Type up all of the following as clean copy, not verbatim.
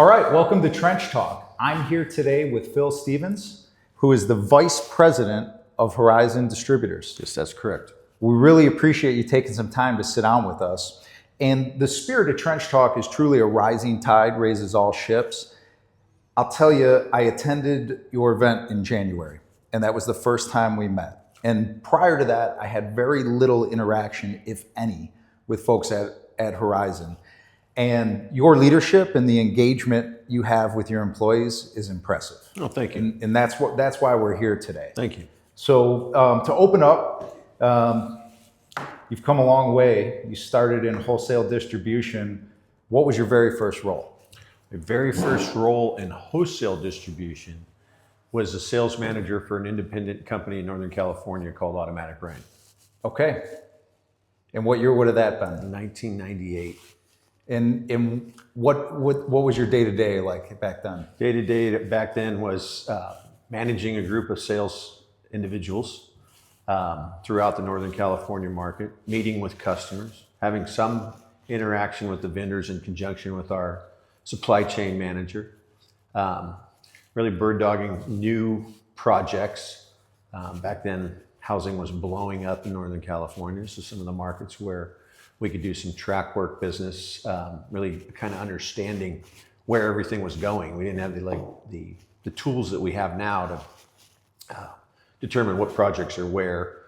All right, welcome to Trench Talk. I'm here today with Phil Stevens, who is the Vice President of Horizon Distributors. Yes, that's correct. We really appreciate you taking some time to sit down with us. And the spirit of Trench Talk is truly a rising tide raises all ships. I'll tell you, I attended your event in January, and that was the first time we met. And prior to that, I had very little interaction, if any, with folks at Horizon. And your leadership and the engagement you have with your employees is impressive. Oh, thank you. And that's why we're here today. Thank you. So to open up, you've come a long way. You started in wholesale distribution. What was your very first role? My very first role in wholesale distribution was a sales manager for an independent company in Northern California called Automatic Rain. Okay. And what year would have that been? 1998. And what was your day-to-day like back then? Day-to-day back then was managing a group of sales individuals throughout the Northern California market, meeting with customers, having some interaction with the vendors in conjunction with our supply chain manager, really bird dogging new projects. Back then, housing was blowing up in Northern California, so some of the markets where we could do some track work business, really kind of understanding where everything was going. We didn't have the tools that we have now to determine what projects are where.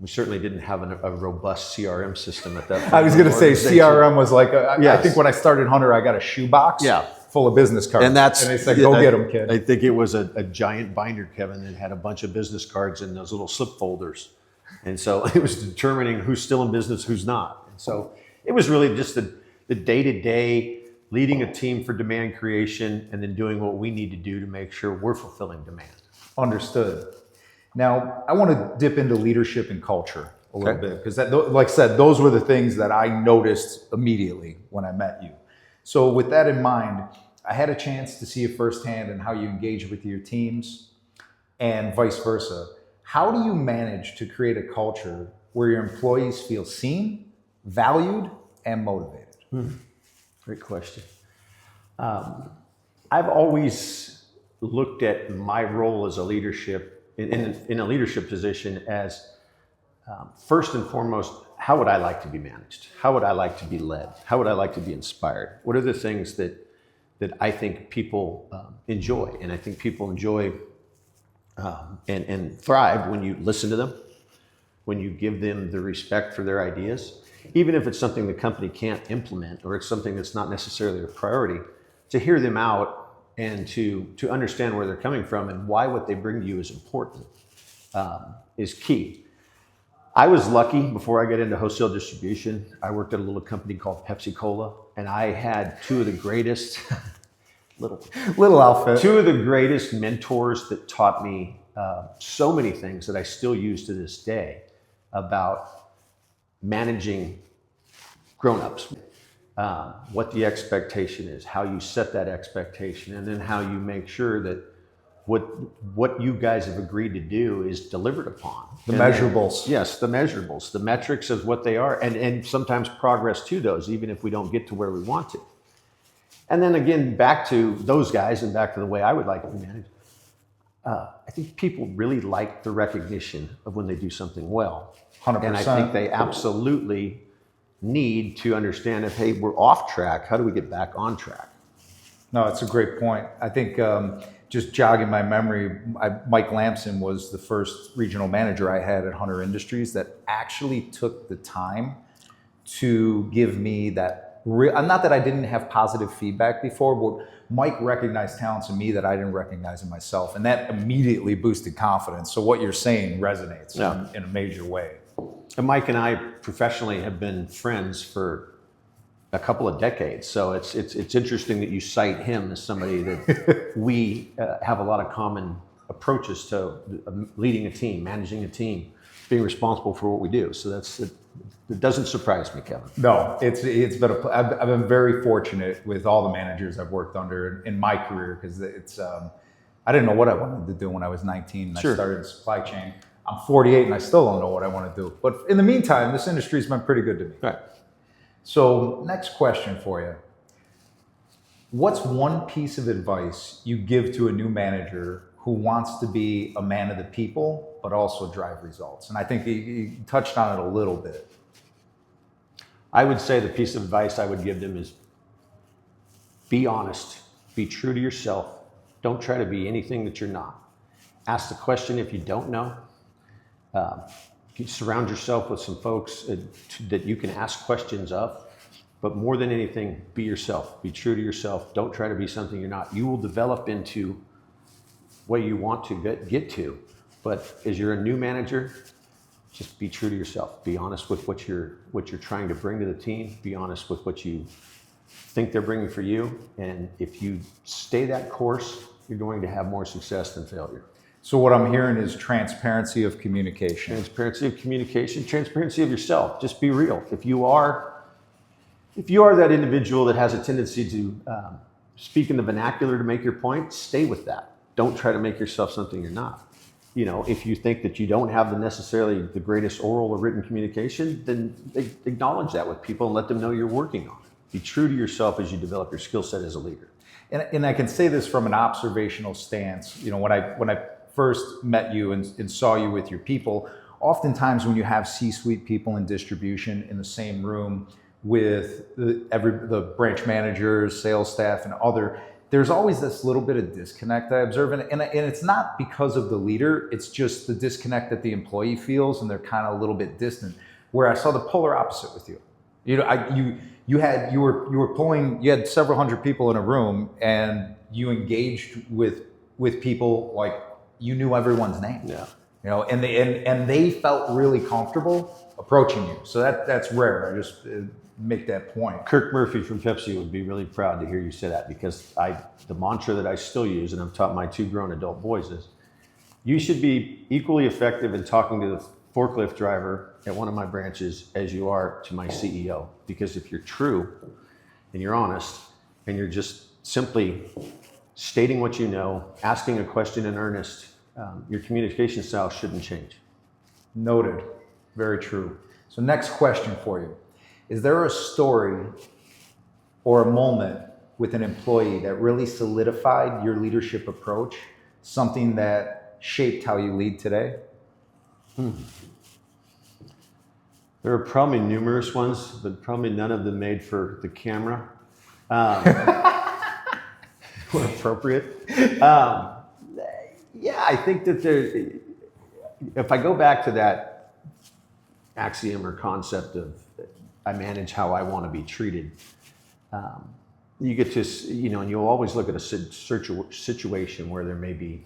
We certainly didn't have a robust CRM system at that point. I was going to say CRM was like, yes. I think when I started Hunter, I got a shoebox full of business cards. And they said, go get them, kid. I think it was a giant binder, Kevin, that had a bunch of business cards in those little slip folders. And so it was determining who's still in business, who's not. And so it was really just the day-to-day leading a team for demand creation and then doing what we need to do to make sure we're fulfilling demand. Understood. Now, I want to dip into leadership and culture a little bit because, like I said, those were the things that I noticed immediately when I met you. So with that in mind, I had a chance to see you firsthand in how you engage with your teams and vice versa. How do you manage to create a culture where your employees feel seen, valued, and motivated? Great question. I've always looked at my role as a leadership, in a leadership position as first and foremost, how would I like to be managed? How would I like to be led? How would I like to be inspired? What are the things that I think people enjoy? And I think people enjoy and thrive when you listen to them, when you give them the respect for their ideas, even if it's something the company can't implement or it's something that's not necessarily a priority, to hear them out and to understand where they're coming from and why what they bring to you is important is key. I was lucky before I got into wholesale distribution. I worked at a little company called Pepsi-Cola, and I had two of the greatest little outfit. Two of the greatest mentors that taught me so many things that I still use to this day about managing grown-ups, what the expectation is, how you set that expectation, and then how you make sure that what you guys have agreed to do is delivered upon. The measurables. Yes, the measurables, the metrics of what they are, and sometimes progress to those, even if we don't get to where we want to. And then again, back to those guys and back to the way I would like to be managed. I think people really like the recognition of when they do something well. 100%. And I think they absolutely need to understand if, hey, we're off track, how do we get back on track? No, it's a great point. I think just jogging my memory, Mike Lamson was the first regional manager I had at Hunter Industries that actually took the time to give me that. Not that I didn't have positive feedback before, but Mike recognized talents in me that I didn't recognize in myself. And that immediately boosted confidence. So what you're saying resonates in a major way. And Mike and I professionally have been friends for a couple of decades. So it's interesting that you cite him as somebody that we have a lot of common approaches to leading a team, managing a team, being responsible for what we do. So it doesn't surprise me, Kevin. No, it's been I've been very fortunate with all the managers I've worked under in my career because I didn't know what I wanted to do when I was 19 and I started in supply chain. I'm 48 and I still don't know what I want to do. But in the meantime, this industry's been pretty good to me. Right. So next question for you. What's one piece of advice you give to a new manager who wants to be a man of the people, but also drive results? And I think you touched on it a little bit. I would say the piece of advice I would give them is be honest, be true to yourself. Don't try to be anything that you're not. Ask the question if you don't know. You surround yourself with some folks that you can ask questions of. But more than anything, be yourself. Be true to yourself. Don't try to be something you're not. You will develop into what you want to get to. But as you're a new manager, just be true to yourself. Be honest with what you're trying to bring to the team. Be honest with what you think they're bringing for you. And if you stay that course, you're going to have more success than failure. So what I'm hearing is transparency of communication. Transparency of communication, transparency of yourself. Just be real. If you are that individual that has a tendency to speak in the vernacular to make your point, stay with that. Don't try to make yourself something you're not. If you think that you don't have necessarily the greatest oral or written communication, then acknowledge that with people and let them know you're working on it. Be true to yourself as you develop your skill set as a leader. And I can say this from an observational stance. When I first met you and saw you with your people, oftentimes when you have C-suite people in distribution in the same room with the branch managers, sales staff, and there's always this little bit of disconnect I observe. And it's not because of the leader, it's just the disconnect that the employee feels, and they're kind of a little bit distant. Where I saw the polar opposite with you. You had several hundred people in a room, and you engaged with people like you knew everyone's name. Yeah. And they felt really comfortable approaching you. So that's rare. I just make that point. Kirk Murphy from Pepsi would be really proud to hear you say that, because the mantra that I still use, and I've taught my 2 grown adult boys, is you should be equally effective in talking to the forklift driver at one of my branches as you are to my CEO. Because if you're true and you're honest and you're just simply stating what you know, asking a question in earnest, your communication style shouldn't change. Noted. Very true. So next question for you. Is there a story or a moment with an employee that really solidified your leadership approach, something that shaped how you lead today? There are probably numerous ones, but probably none of them made for the camera. Or appropriate. Yeah, I think that if I go back to that axiom or concept of I manage how I want to be treated, you get to, and you'll always look at a situation where there may be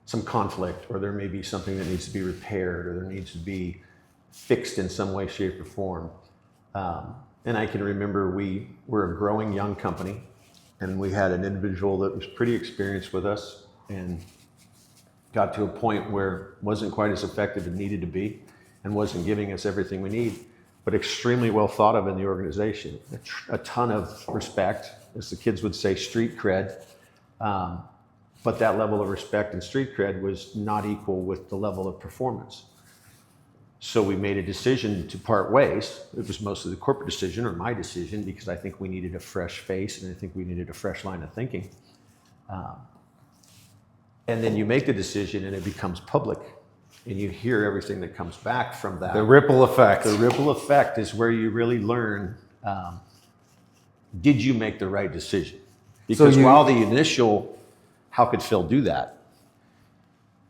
some conflict, or there may be something that needs to be repaired, or there needs to be fixed in some way, shape, or form. And I can remember we were a growing young company, and we had an individual that was pretty experienced with us and got to a point where wasn't quite as effective as needed to be and wasn't giving us everything we need, but extremely well thought of in the organization. A ton of respect, as the kids would say, street cred. But that level of respect and street cred was not equal with the level of performance. So we made a decision to part ways. It was mostly the corporate decision, or my decision, because I think we needed a fresh face and I think we needed a fresh line of thinking. And then you make the decision and it becomes public, and you hear everything that comes back from that. The ripple effect. The ripple effect is where you really learn, did you make the right decision? Because while the initial, how could Phil do that,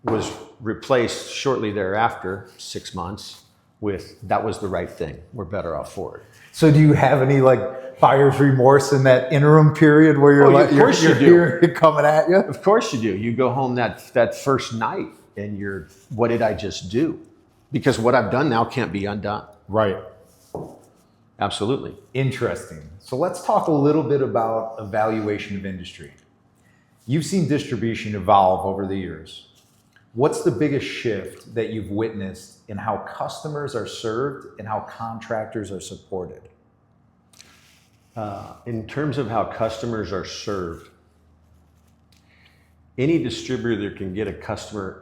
was replaced shortly thereafter, 6 months, with that was the right thing. We're better off for it. So do you have any buyer's remorse in that interim period where you're here coming at you? Of course you do. You go home that first night and you're, what did I just do? Because what I've done now can't be undone. Right. Absolutely. Interesting. So let's talk a little bit about evaluation of industry. You've seen distribution evolve over the years. What's the biggest shift that you've witnessed in how customers are served and how contractors are supported? In terms of how customers are served, any distributor can get a customer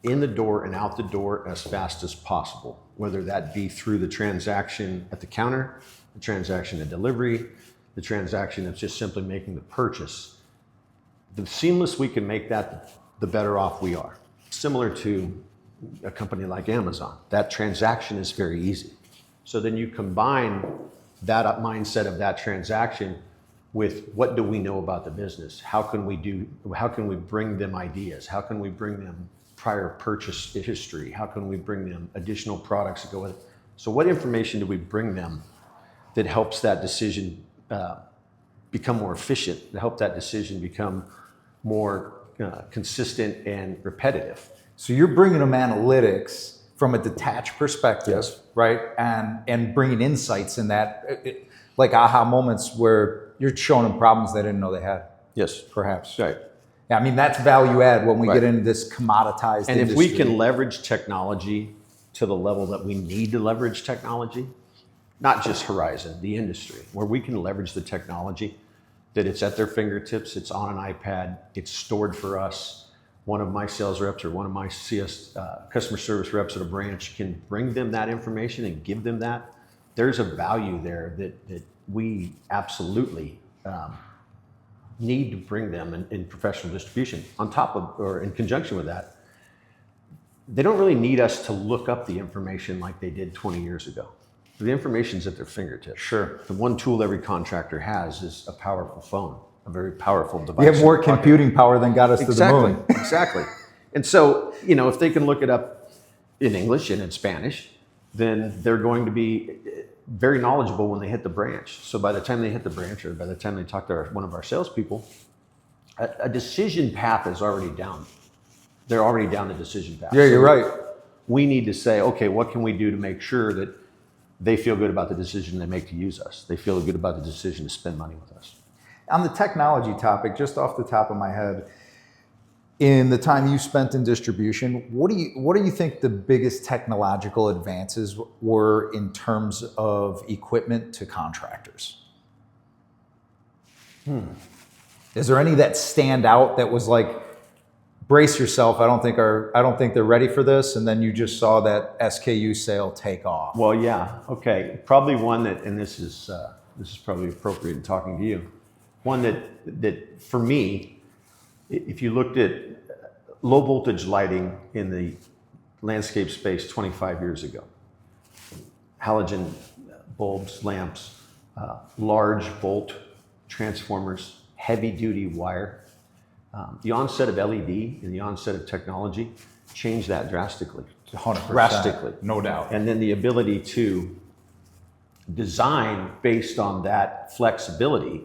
in the door and out the door as fast as possible, whether that be through the transaction at the counter, the transaction at delivery, the transaction of just simply making the purchase, the seamless we can make that, the better off we are. Similar to a company like Amazon, that transaction is very easy. So then you combine that mindset of that transaction with what do we know about the business? How can we bring them ideas? How can we bring them prior purchase history? How can we bring them additional products that go with it? So what information do we bring them that helps that decision become more efficient, to help that decision become more consistent and repetitive? So you're bringing them analytics from a detached perspective, Yes. right? And bringing insights in that, like aha moments where you're showing them problems they didn't know they had. Yes. Perhaps. Right. Yeah, I mean, that's value add when we Right. get into this commoditized And industry. if we can leverage technology to the level that we need to leverage technology, not just Horizon, the industry, where we can leverage the technology, that it's at their fingertips, it's on an iPad, it's stored for us. One of my sales reps or one of my customer service reps at a branch can bring them that information and give them that. There's a value there that we absolutely need to bring them in professional distribution. On top of, or in conjunction with that, they don't really need us to look up the information like they did 20 years ago. The information's at their fingertips. Sure. The one tool every contractor has is a powerful phone, a very powerful device. We have more computing power than got us to the moon. Exactly. And so, if they can look it up in English and in Spanish, then they're going to be very knowledgeable when they hit the branch. So by the time they hit the branch, or by the time they talk to one of our salespeople, a decision path is already down. They're already down the decision path. Yeah, you're right. We need to say, okay, what can we do to make sure that they feel good about the decision they make to use us? They feel good about the decision to spend money with us. On the technology topic, just off the top of my head, in the time you spent in distribution, what do you think the biggest technological advances were in terms of equipment to contractors? Is there any that stand out that was like, brace yourself, I don't think they're ready for this, and then you just saw that SKU sale take off? Well, yeah, okay. Probably one that, and this is probably appropriate in talking to you. One that for me, if you looked at low voltage lighting in the landscape space 25 years ago, halogen bulbs, lamps, large volt transformers, heavy duty wire. The onset of LED and the onset of technology changed that drastically. 100%. Drastically. No doubt. And then the ability to design based on that flexibility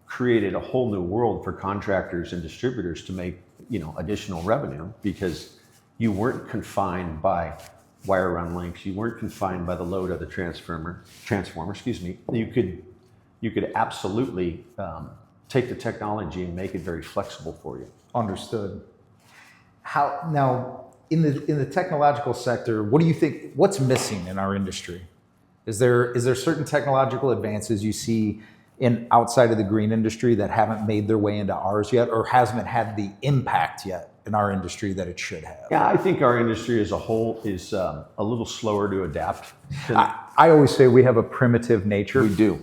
created a whole new world for contractors and distributors to make additional revenue, because you weren't confined by wire run lengths. You weren't confined by the load of the transformer. You could absolutely take the technology and make it very flexible for you. Understood. How now in the technological sector, what do you think? What's missing in our industry? Is there certain technological advances you see in outside of the green industry that haven't made their way into ours yet, or hasn't had the impact yet in our industry that it should have? Yeah, I think our industry as a whole is a little slower to adapt. I always say we have a primitive nature. We do.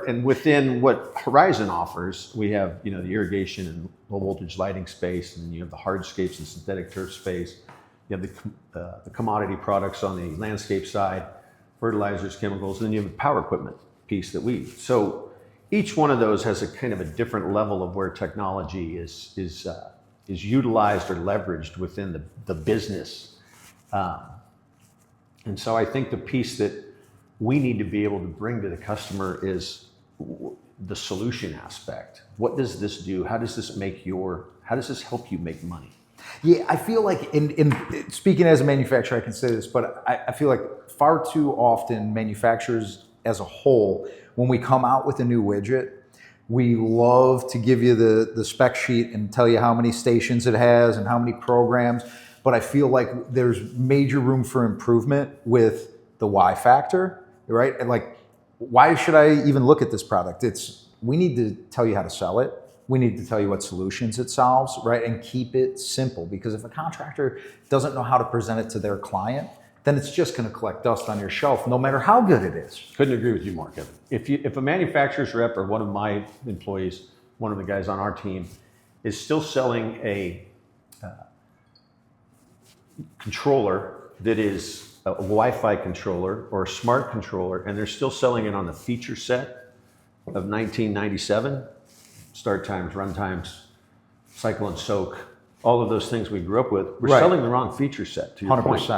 And within what Horizon offers, we have the irrigation and low voltage lighting space, and you have the hardscapes and synthetic turf space. You have the commodity products on the landscape side, fertilizers, chemicals, and then you have the power equipment piece that so each one of those has a kind of a different level of where technology is utilized or leveraged within the business. And so I think the piece that we need to be able to bring to the customer is the solution aspect. What does this do? How does this help you make money? Yeah, I feel like in speaking as a manufacturer, I can say this, but I feel like far too often manufacturers as a whole, when we come out with a new widget, we love to give you the spec sheet and tell you how many stations it has and how many programs. But I feel like there's major room for improvement with the why factor, right? And like, why should I even look at this product? We need to tell you how to sell it. We need to tell you what solutions it solves, right? And keep it simple, because if a contractor doesn't know how to present it to their client, then it's just going to collect dust on your shelf, no matter how good it is. Couldn't agree with you more, Kevin. If a manufacturer's rep or one of my employees, one of the guys on our team, is still selling a controller that is a Wi-Fi controller or a smart controller, and they're still selling it on the feature set of 1997, start times, run times, cycle and soak, all of those things we grew up with, we're selling the wrong feature set, to your 100%. point.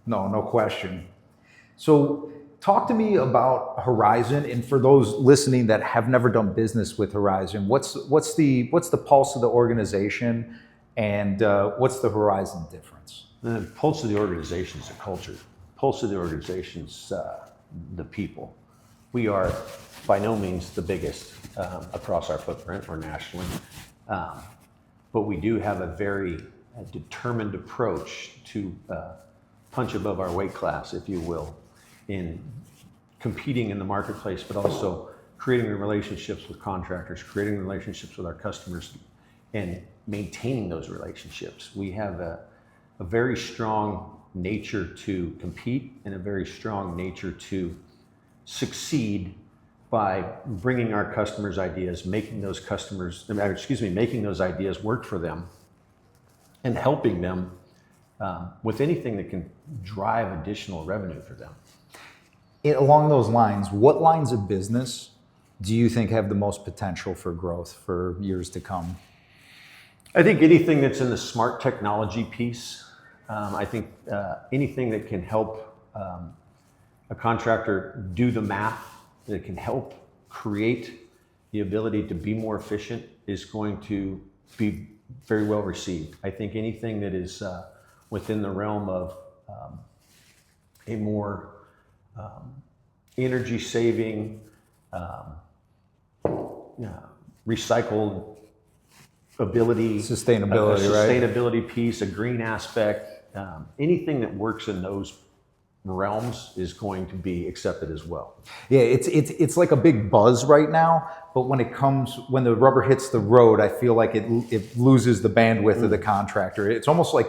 No question. So talk to me about Horizon, and for those listening that have never done business with Horizon, what's the pulse of the organization, and what's the Horizon difference? The pulse of the organization is the culture. Pulse of the organization is the people. We are by no means the biggest across our footprint or nationally, but we do have a very determined approach to punch above our weight class, if you will, in competing in the marketplace, but also creating the relationships with contractors, creating relationships with our customers, and maintaining those relationships. We have a very strong nature to compete and a very strong nature to succeed by bringing our customers ideas, making those ideas work for them, and helping them with anything that can drive additional revenue for them. Along those lines, what lines of business do you think have the most potential for growth for years to come? I think anything that's in the smart technology piece. I think anything that can help a contractor do the math, that can help create the ability to be more efficient, is going to be very well received. I think anything that is within the realm of a more energy saving, recycled ability, sustainability piece, a green aspect, anything that works in those realms is going to be accepted as well. Yeah, it's like a big buzz right now, but when the rubber hits the road, I feel like it loses the bandwidth of the contractor. It's almost like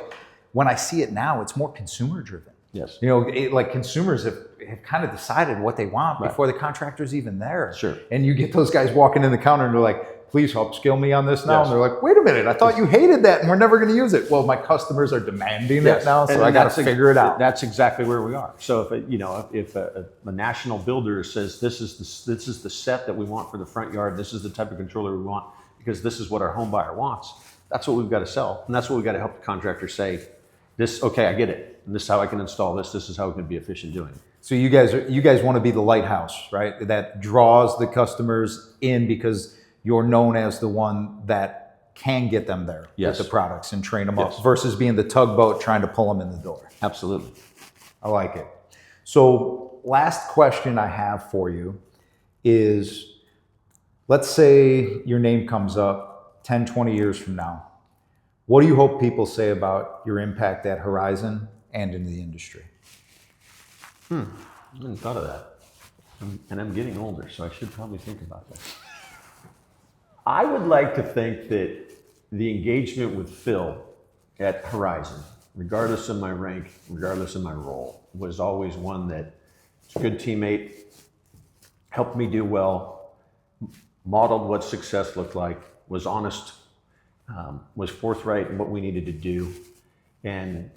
when I see it now, it's more consumer driven. Yes. Like consumers have kind of decided what they want before the contractor's even there. Sure. And you get those guys walking in the counter and they're like, please help skill me on this now. Yes. And they're like, wait a minute, I thought you hated that and we're never going to use it. Well, my customers are demanding it now, so I got to figure it out. That's exactly where we are. So if a national builder says this is the set that we want for the front yard, this is the type of controller we want because this is what our home buyer wants, that's what we've got to sell. And that's what we've got to help the contractor say, okay, I get it. And this is how I can install this. This is how we can be efficient doing it. So you guys want to be the lighthouse, right? That draws the customers in because you're known as the one that can get them there with the products and train them up versus being the tugboat trying to pull them in the door. Absolutely. I like it. So last question I have for you is, let's say your name comes up 10, 20 years from now. What do you hope people say about your impact at Horizon and in the industry? I hadn't thought of that. And I'm getting older, so I should probably think about that. I would like to think that the engagement with Phil at Horizon, regardless of my rank, regardless of my role, was always one that was a good teammate, helped me do well, modeled what success looked like, was honest, was forthright in what we needed to do, and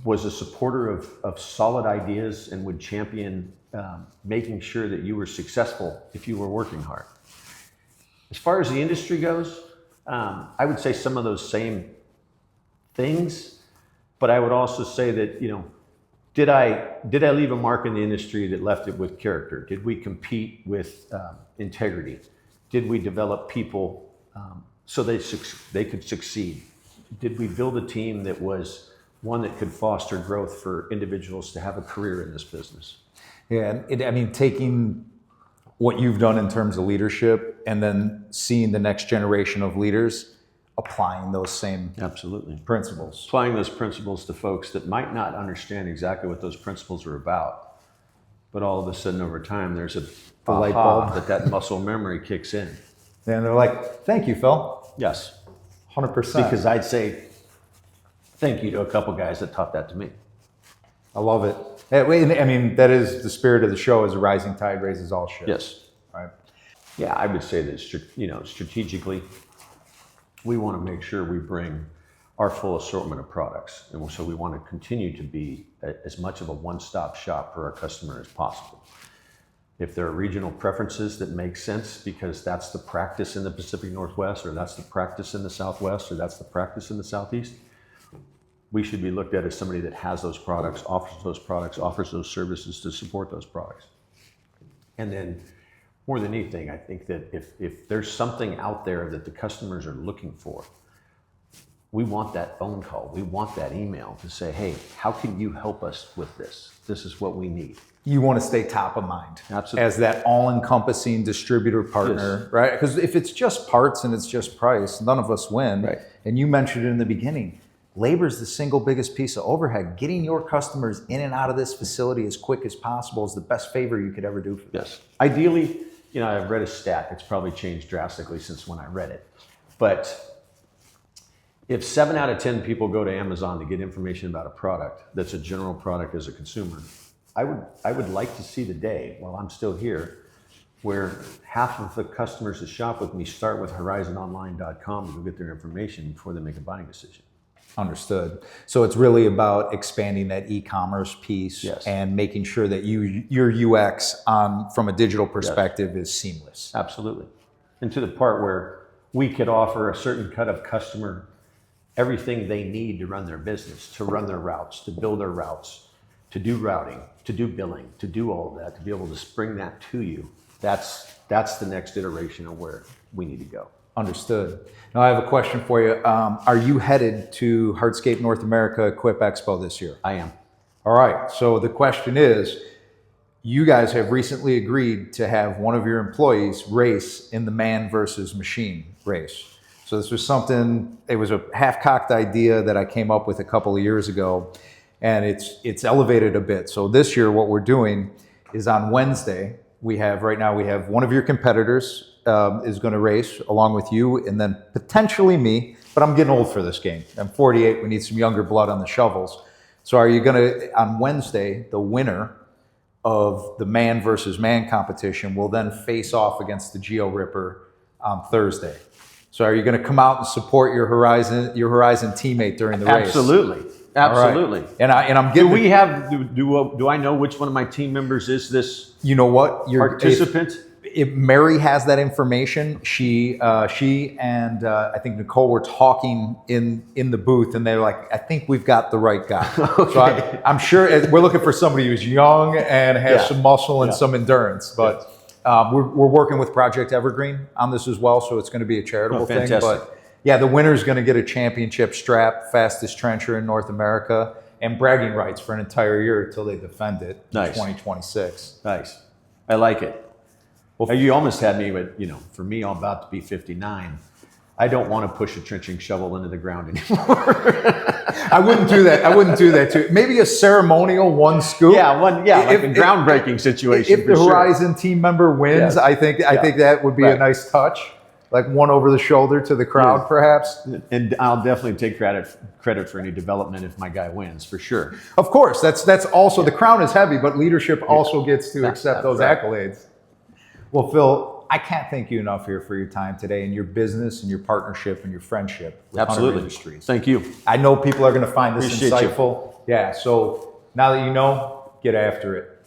was a supporter of solid ideas and would champion making sure that you were successful if you were working hard. As far as the industry goes, I would say some of those same things, but I would also say that, did I leave a mark in the industry that left it with character? Did we compete with integrity? Did we develop people so they could succeed? Did we build a team that was one that could foster growth for individuals to have a career in this business? Yeah, taking what you've done in terms of leadership and then seeing the next generation of leaders applying those same principles. Applying those principles to folks that might not understand exactly what those principles are about, but all of a sudden over time there's a light bulb that muscle memory kicks in. And they're like, thank you, Phil. Yes. 100%. Because I'd say thank you to a couple guys that taught that to me. I love it. I mean, that is the spirit of the show, is a rising tide raises all ships. Yes. Right. Yeah, I would say that, strategically, we want to make sure we bring our full assortment of products. And so we want to continue to be as much of a one-stop shop for our customer as possible. If there are regional preferences that make sense because that's the practice in the Pacific Northwest, or that's the practice in the Southwest, or that's the practice in the Southeast, we should be looked at as somebody that has those products, offers those services to support those products. And then more than anything, I think that if there's something out there that the customers are looking for, we want that phone call, we want that email to say, hey, how can you help us with this? This is what we need. You want to stay top of mind. Absolutely. As that all-encompassing distributor partner, Yes. right? Because if it's just parts and it's just price, none of us win. Right. And you mentioned it in the beginning, labor is the single biggest piece of overhead. Getting your customers in and out of this facility as quick as possible is the best favor you could ever do for them. Yes. Ideally, I've read a stat, it's probably changed drastically since when I read it, but if 7 out of 10 people go to Amazon to get information about a product that's a general product as a consumer, I would like to see the day, while I'm still here, where half of the customers that shop with me start with horizononline.com to go get their information before they make a buying decision. Understood. So it's really about expanding that e-commerce piece. Yes. And making sure that your UX from a digital perspective is seamless. Absolutely. And to the part where we could offer a certain cut of customer everything they need to run their business, to run their routes, to build their routes, to do routing, to do billing, to do all of that, to be able to spring that to you. That's the next iteration of where we need to go. Understood. Now I have a question for you. Are you headed to Hardscape North America Equip Expo this year? I am. All right. So the question is, you guys have recently agreed to have one of your employees race in the man versus machine race. So this was it was a half-cocked idea that I came up with a couple of years ago, and it's elevated a bit. So this year what we're doing is on Wednesday, we have one of your competitors is going to race along with you, and then potentially me, but I'm getting old for this game. I'm 48, we need some younger blood on the shovels. So are you going to, on Wednesday, the winner of the man versus man competition will then face off against the Geo Ripper on Thursday. So are you going to come out and support your Horizon teammate during the race? Absolutely. Absolutely. Right. And I'm getting. Do I know which one of my team members is this? You know what? Participant? If Mary has that information, she and I think Nicole were talking in the booth, and they're like, I think we've got the right guy. Okay. So I'm sure we're looking for somebody who's young and has some muscle and some endurance. But we're working with Project Evergreen on this as well, so it's going to be a charitable thing. But yeah, the winner's going to get a championship strap, fastest trencher in North America, and bragging rights for an entire year until they defend it in 2026. Nice. I like it. Well, you almost had me with, for me, I'm about to be 59. I don't want to push a trenching shovel into the ground anymore. I wouldn't do that too. Maybe a ceremonial one scoop. Like a groundbreaking situation. If the Horizon team member wins, I think that would be a nice touch. Like one over the shoulder to the crowd, perhaps. And I'll definitely take credit for any development if my guy wins, for sure. Of course, that's also, the crown is heavy, but leadership also gets to accept those accolades. Well, Phil, I can't thank you enough here for your time today and your business and your partnership and your friendship with Hunter Industries. Thank you. I know people are going to find this Appreciate insightful. Yeah, so now that you know, get after it.